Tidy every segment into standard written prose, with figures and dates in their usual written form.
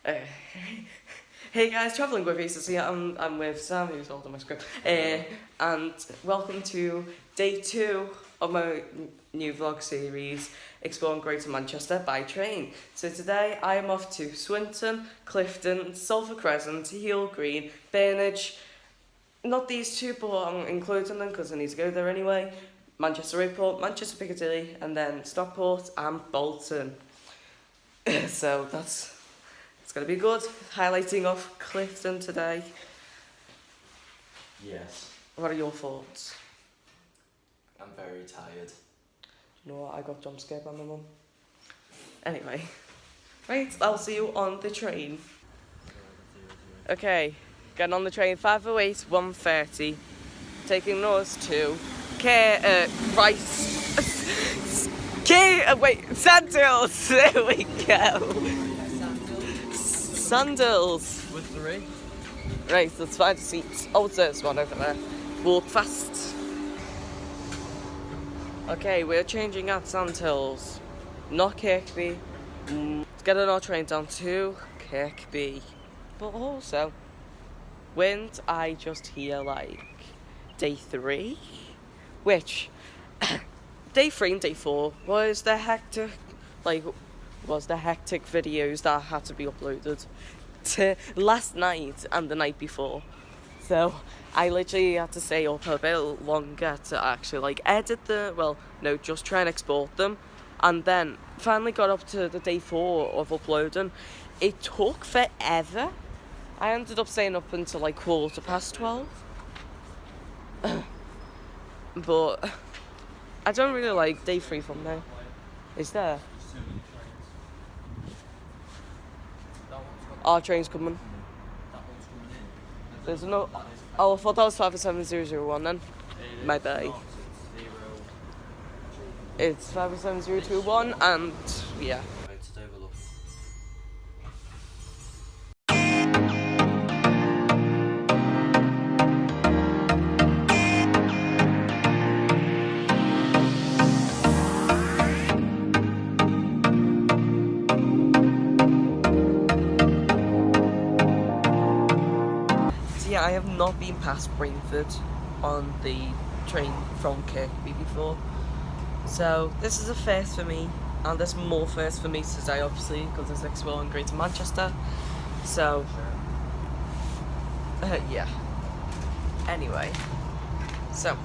Uh, hey guys, Travelling with Aces here. I'm with Sam, who's holding my script. And welcome to day 2 of my new vlog series, Exploring Greater Manchester by train. So today I am off to Swinton, Clifton, Salford Crescent, Heel Green, Burnage. Not these two, but I'm including them because I need to go there anyway. Manchester Airport, Manchester Piccadilly, and then Stockport and Bolton. So it's going to be good. Highlighting off Clifton today. Yes. What are your thoughts? I'm very tired. You know what? I got jump scared by my mum. Anyway. Right, I'll see you on the train. Okay, getting on the train 5:08, 1:30. Taking us to Sandals! There we go! Sandals! With 3? Right, let's find a seat. Oh, there's one over there. Walk fast. Okay, we're changing at Sandhills. Not Kirkby. Let's get on our train down to Kirkby. But also, went I just hear like day 3? Which, day 3 and day 4 was the hectic videos that had to be uploaded to last night and the night before. So I literally had to stay up a bit longer to actually edit just try and export them. And then finally got up to the day 4 of uploading. It took forever. I ended up staying up until 12:15. But I don't really like day 3 from there. Is there? Our train's coming. There's no. Oh, I thought that was 57001 then. My bad. It's 57021 and yeah. I have not been past Brentford on the train from Kirkby before, so this is a first for me, and there's more first for me today obviously because it's exploring Greater Manchester, so yeah. Anyway, so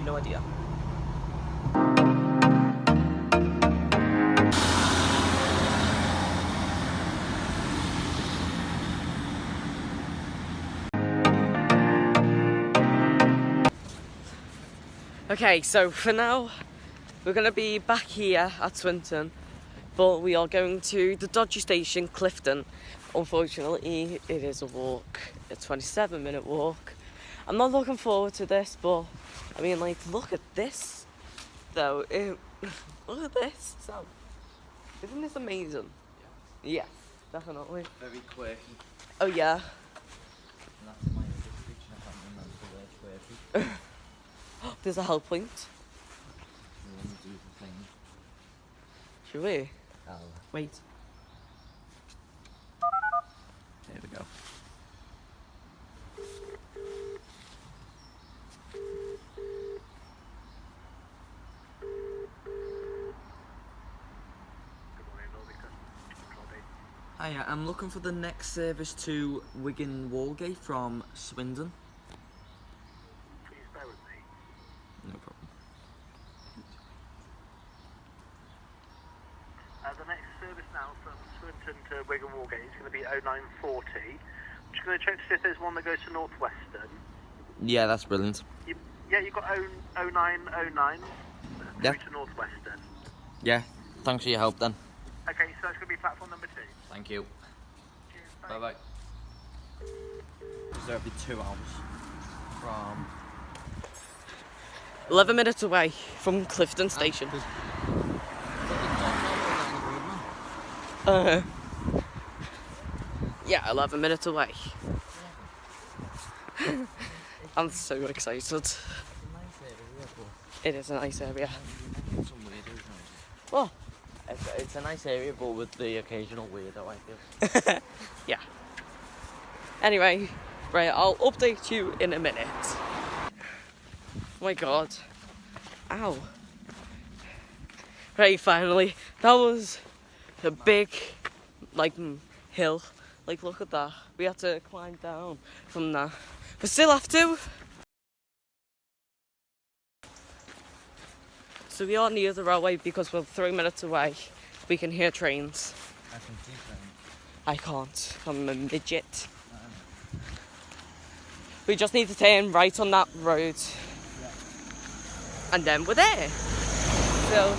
no idea. Okay, so for now, we're going to be back here at Swinton, but we are going to the dodgy station, Clifton. Unfortunately, it is a walk, a 27-minute walk. I'm not looking forward to this, but, I mean, look at this, though. Look at this. So, isn't this amazing? Yeah. Yes, definitely. Very quirky. Oh, yeah. And that's my other speech, and I can't remember the word quirky. There's a help point. We want to do the thing. Should we? Wait. There we go. Hiya, I'm looking for the next service to Wigan Walgate from Swindon. Please bear with me. No problem. The next service now from Swinton to Wigan Walgate is going to be 0940. I'm just going to check to see if there's one that goes to North Western. Yeah, that's brilliant. You've got 0909 Yeah. through to North Western. Yeah, thanks for your help then. Okay, so that's going to be platform number 2. Thank you. Cheers, Bye bye. So it'll be 2 hours from 11 minutes away from Clifton Station. Yeah, 11 minutes away. I'm so excited. It is a nice area. Well, It's a nice area, but with the occasional weirdo, I feel. Yeah. Anyway, right, I'll update you in a minute. Oh my god. Ow. Right, finally. That was a big, like, hill. Like, look at that. We had to climb down from that. We still have to. So we are near the railway because we're 3 minutes away. We can hear trains. I can see trains. I can't. I'm a midget. We just need to turn right on that road. Yeah. And then we're there. So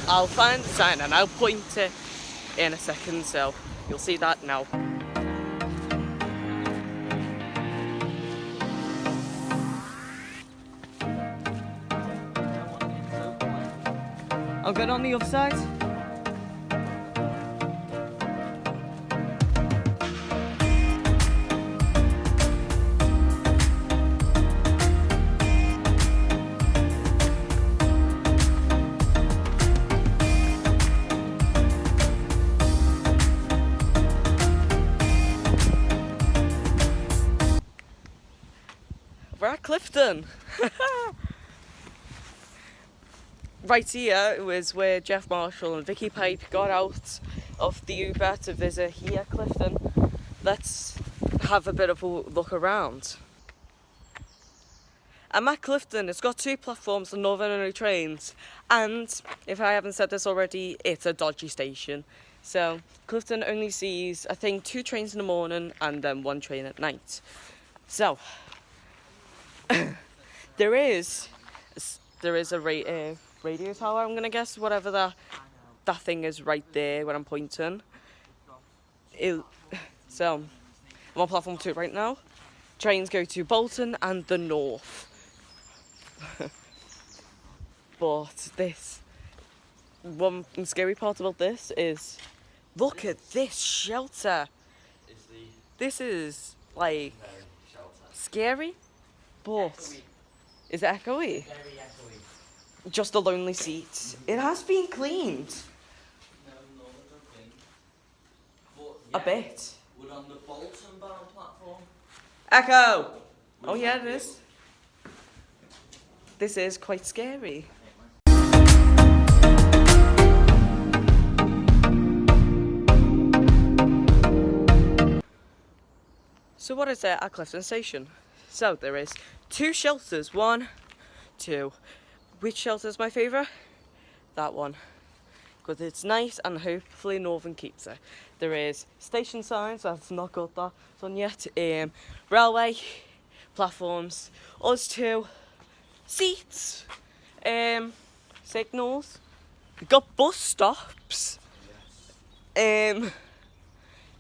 I'll find the sign and I'll point it in a second. So you'll see that now. I'll get on the other side. We're at Clifton. Right here was where Jeff Marshall and Vicky Pipe got out of the Uber to visit here, Clifton. Let's have a bit of a look around. I'm at Clifton. It's got 2 platforms and Northern only trains, and if I haven't said this already, it's a dodgy station. So Clifton only sees, I think, 2 trains in the morning and then 1 train at night. So there is a radio tower, I'm gonna guess, whatever that thing is right there when I'm pointing. So I'm on platform 2 right now. Trains go to Bolton and the north. But this one scary part about this is, look at this shelter. This is like scary, but is it echoey? Just a lonely seat. It has been cleaned. A bit. We're on the Bolton bound platform. Echo! Oh yeah, it is. This is quite scary. So what is there at Clifton Station? So there is 2 shelters. 1, 2. Which shelter is my favourite? That one. Because it's nice and hopefully Northern keeps it. There is station signs, I've not got that done yet. Railway, platforms, us 2, seats, signals. We've got bus stops. Very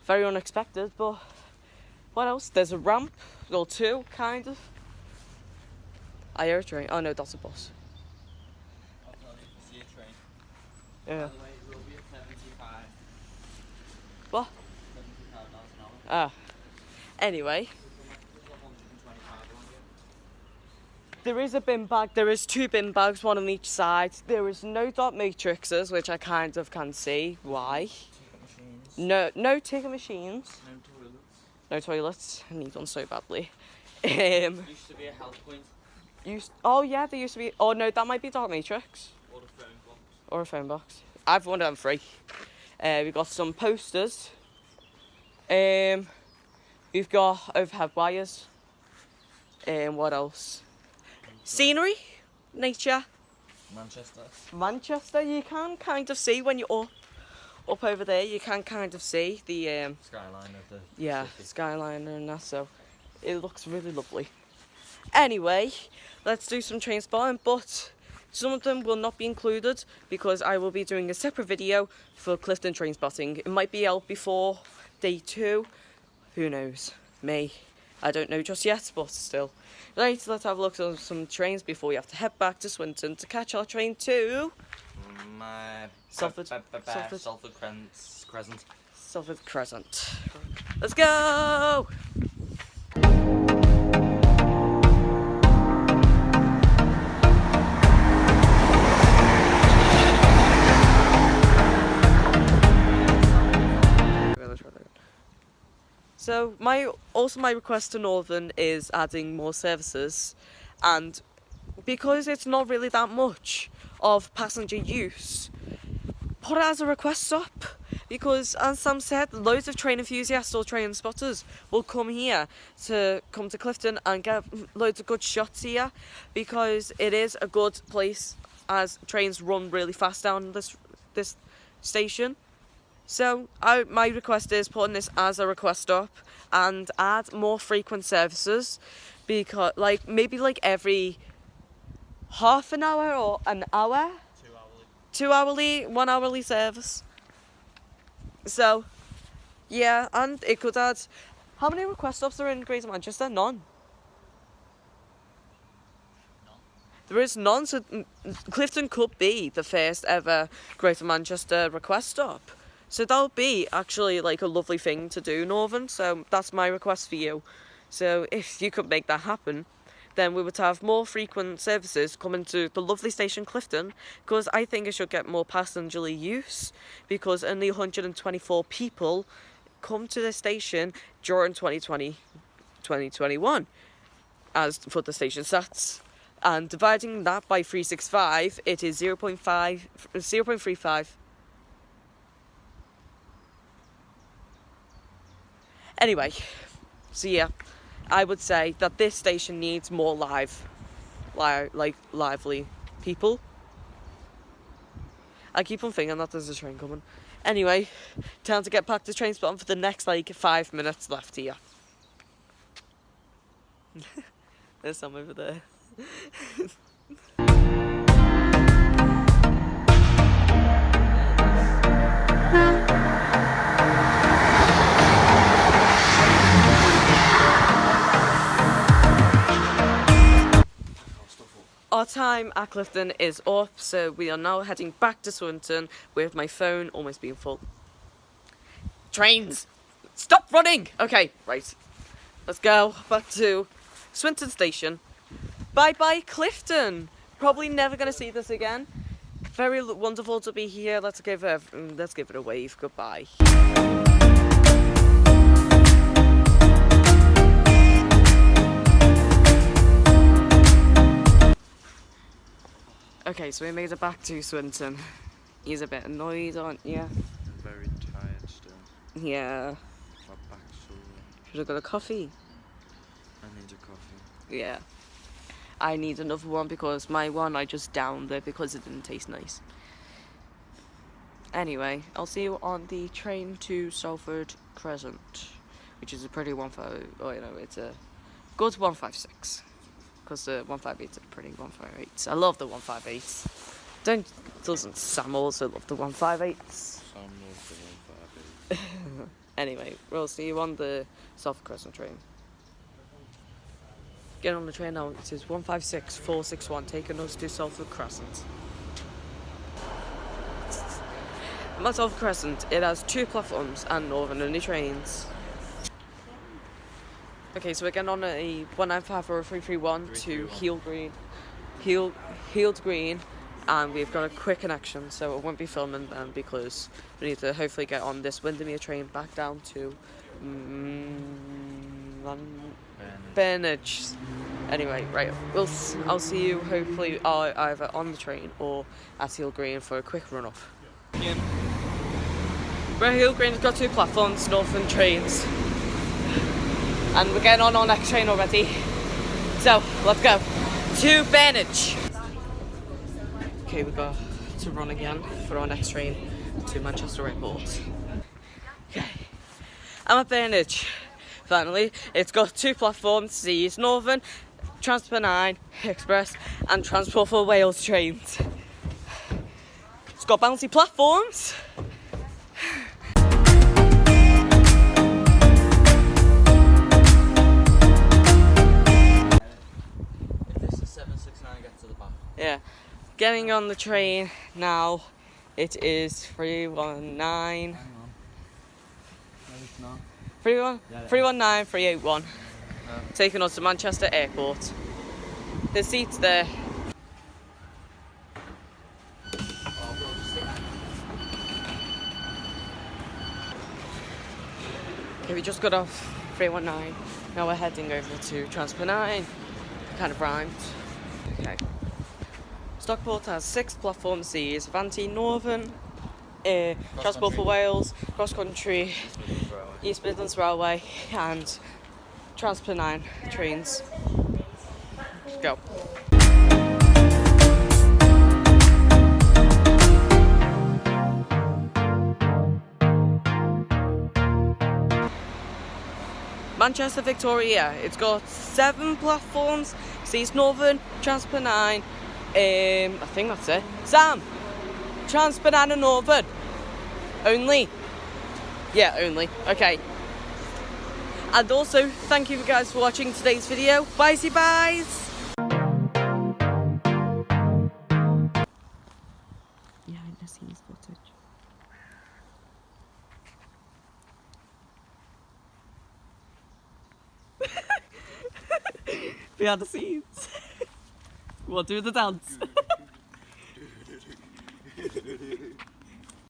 unexpected, but what else? There's a ramp, or 2, kind of. I hear a train. Oh no, that's a bus. I'll tell you if I see a train. Yeah. By the way, it will be at 75. What? 75 miles an hour. Ah. Anyway. There's 125 along here. There is a bin bag. There is 2 bin bags, 1 on each side. There is no dot matrices, which I kind of can see why. Ticket machines. No ticket machines. No toilets. No toilets. I need one so badly. Used to be a health point. Oh yeah, there used to be. Oh no, that might be dot matrix Or a phone box. or a phone box. I've one of them free. We've got some posters. We've got overhead wires. What else? Scenery, nature. Manchester, you can kind of see when you're up over there. You can kind of see the Skyline of the city. skyline and that. So it looks really lovely. Anyway, let's do some train spotting, but some of them will not be included because I will be doing a separate video for Clifton train spotting. It might be out before day 2. Who knows? Me. I don't know just yet, but still. Right, let's have a look at some trains before we have to head back to Swinton to catch our train to Salford. Salford Crescent. Salford Crescent. Let's go! So my request to Northern is adding more services, and because it's not really that much of passenger use, put it as a request stop. Because as Sam said, loads of train enthusiasts or train spotters will come here to Clifton and get loads of good shots here, because it is a good place as trains run really fast down this station. So my request is putting this as a request stop and add more frequent services, because maybe every half an hour or an hour, 2 hourly, 1 hourly service. So yeah, and it could add, how many request stops are in Greater Manchester? None. There is none, so Clifton could be the first ever Greater Manchester request stop. So that would be actually a lovely thing to do, Northern. So that's my request for you. So if you could make that happen, then we would have more frequent services coming to the lovely station Clifton, because I think it should get more passenger use, because only 124 people come to the station during 2021 as for the station stats. And dividing that by 365, it is 0.35. Anyway, so yeah, I would say that this station needs more lively people. I keep on thinking that there's a train coming. Anyway, time to get back to train spotting for the next 5 minutes left here. There's some over there. Our time at Clifton is up, so we are now heading back to Swinton with my phone almost being full. Trains! Stop running! Okay, right. Let's go back to Swinton Station. Bye-bye, Clifton! Probably never going to see this again. Very wonderful to be here. Let's give it a wave. Goodbye. Okay, so we made it back to Swinton. He's a bit annoyed, aren't you? I'm very tired still. Yeah. My back's sore. Should I got a coffee? I need a coffee. Yeah. I need another one because my one I just downed it because it didn't taste nice. Anyway, I'll see you on the train to Salford Crescent, which is a pretty it's a good 156. Because the 158s are pretty 158s. I love the 158s. Doesn't Sam also love the 158s? Sam loves the 158. Anyway, we'll see you on the Salford Crescent train. Get on the train now. It is 156461 taking us to Salford Crescent. At Salford Crescent, it has 2 platforms and Northern only trains. Okay, so we're getting on a 195 or a 331 to Heald Green, and we've got a quick connection, so it won't be filming then because we need to hopefully get on this Windermere train back down to Burnage. Anyway, right, I'll see you hopefully either on the train or at Heald Green for a quick run off. Yeah. Right, Heald Green's got 2 platforms, Northern trains. And we're getting on our next train already. So, let's go to Burnage. Okay, we've got to run again for our next train to Manchester Airport. Okay, I'm at Burnage. Finally, it's got 2 platforms. These Northern, Transport 9, Express, and Transport for Wales trains. It's got bouncy platforms. Yeah, getting on the train now. It is 319. 319 381. Taking us to Manchester Airport. The seats there. Okay, we just got off 319. Now we're heading over to Transport 9. Kind of rhymed. Okay. Stockport has 6 platforms. These Avanti Northern, Transport for Wales, Cross Country, East Midlands Railway, and Transport 9 trains. Go. Manchester Victoria, it's got 7 platforms. East Northern, Transport 9, I think that's it. Sam! Transport 9 and Northern. Only? Yeah, only. Okay. And also, thank you guys for watching today's video. Bye-bye! Behind the scenes footage. Behind the scenes. What, do the dance?